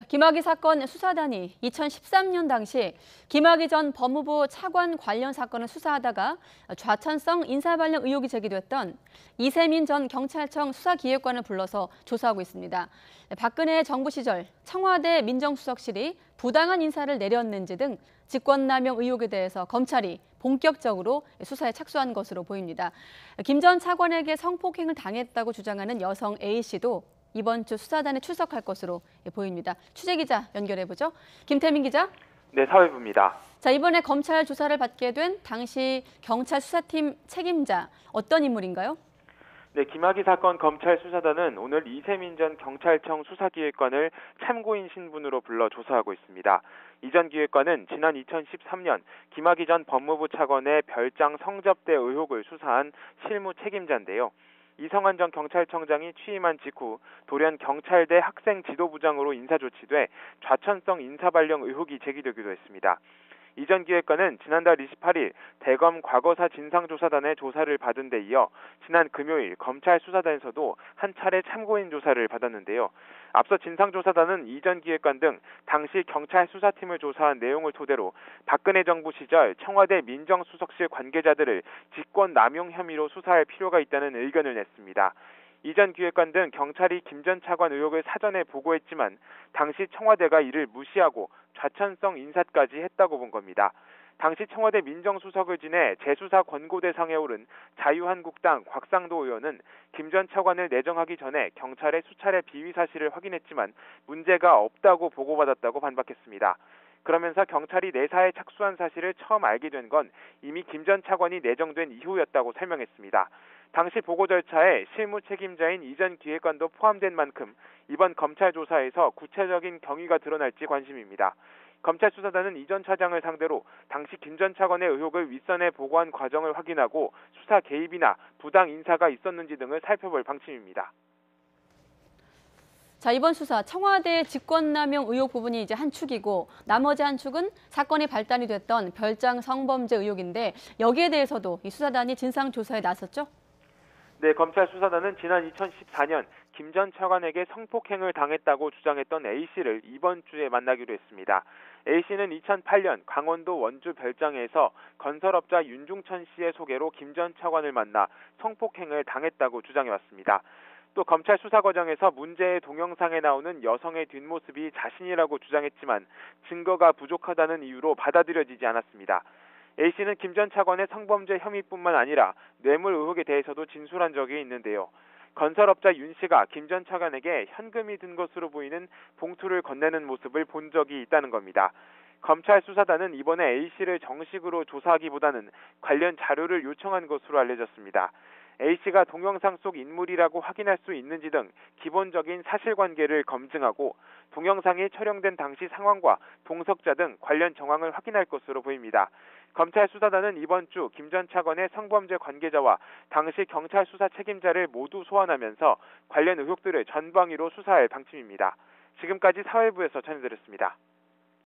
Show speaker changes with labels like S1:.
S1: 김학의 사건 수사단이 2013년 당시 김학의 전 법무부 차관 관련 사건을 수사하다가 좌천성 인사발령 의혹이 제기됐던 이세민 전 경찰청 수사기획관을 불러서 조사하고 있습니다. 박근혜 정부 시절 청와대 민정수석실이 부당한 인사를 내렸는지 등 직권남용 의혹에 대해서 검찰이 본격적으로 수사에 착수한 것으로 보입니다. 김 전 차관에게 성폭행을 당했다고 주장하는 여성 A씨도 이번 주 수사단에 출석할 것으로 보입니다. 취재기자 연결해보죠. 김태민 기자.
S2: 네, 사회부입니다.
S1: 자, 이번에 검찰 조사를 받게 된 당시 경찰 수사팀 책임자 어떤 인물인가요?
S2: 네, 김학의 사건 검찰 수사단은 오늘 이세민 전 경찰청 수사기획관을 참고인 신분으로 불러 조사하고 있습니다. 이 전 기획관은 지난 2013년 김학의 전 법무부 차관의 별장 성접대 의혹을 수사한 실무 책임자인데요. 이성환 전 경찰청장이 취임한 직후 돌연 경찰대 학생 지도부장으로 인사조치돼 좌천성 인사발령 의혹이 제기되기도 했습니다. 이 전 기획관은 지난달 28일 대검 과거사 진상조사단의 조사를 받은 데 이어 지난 금요일 검찰 수사단에서도 한 차례 참고인 조사를 받았는데요. 앞서 진상조사단은 이 전 기획관 등 당시 경찰 수사팀을 조사한 내용을 토대로 박근혜 정부 시절 청와대 민정수석실 관계자들을 직권남용 혐의로 수사할 필요가 있다는 의견을 냈습니다. 이 전 기획관 등 경찰이 김 전 차관 의혹을 사전에 보고했지만 당시 청와대가 이를 무시하고 좌천성 인사까지 했다고 본 겁니다. 당시 청와대 민정수석을 지내 재수사 권고 대상에 오른 자유한국당 곽상도 의원은 김 전 차관을 내정하기 전에 경찰의 수차례 비위 사실을 확인했지만 문제가 없다고 보고받았다고 반박했습니다. 그러면서 경찰이 내사에 착수한 사실을 처음 알게 된 건 이미 김 전 차관이 내정된 이후였다고 설명했습니다. 당시 보고 절차에 실무 책임자인 이 전 기획관도 포함된 만큼 이번 검찰 조사에서 구체적인 경위가 드러날지 관심입니다. 검찰 수사단은 이 전 차장을 상대로 당시 김 전 차관의 의혹을 윗선에 보고한 과정을 확인하고 수사 개입이나 부당 인사가 있었는지 등을 살펴볼 방침입니다.
S1: 자, 이번 수사 청와대 직권남용 의혹 부분이 이제 한 축이고 나머지 한 축은 사건이 발단이 됐던 별장 성범죄 의혹인데 여기에 대해서도 이 수사단이 진상조사에 나섰죠?
S2: 네, 검찰 수사단은 지난 2014년 김 전 차관에게 성폭행을 당했다고 주장했던 A씨를 이번 주에 만나기로 했습니다. A씨는 2008년 강원도 원주 별장에서 건설업자 윤중천 씨의 소개로 김 전 차관을 만나 성폭행을 당했다고 주장해왔습니다. 또 검찰 수사 과정에서 문제의 동영상에 나오는 여성의 뒷모습이 자신이라고 주장했지만 증거가 부족하다는 이유로 받아들여지지 않았습니다. A씨는 김 전 차관의 성범죄 혐의뿐만 아니라 뇌물 의혹에 대해서도 진술한 적이 있는데요. 건설업자 윤 씨가 김 전 차관에게 현금이 든 것으로 보이는 봉투를 건네는 모습을 본 적이 있다는 겁니다. 검찰 수사단은 이번에 A씨를 정식으로 조사하기보다는 관련 자료를 요청한 것으로 알려졌습니다. A씨가 동영상 속 인물이라고 확인할 수 있는지 등 기본적인 사실관계를 검증하고 동영상이 촬영된 당시 상황과 동석자 등 관련 정황을 확인할 것으로 보입니다. 검찰 수사단은 이번 주 김 전 차관의 성범죄 관계자와 당시 경찰 수사 책임자를 모두 소환하면서 관련 의혹들을 전방위로 수사할 방침입니다. 지금까지 사회부에서 전해드렸습니다.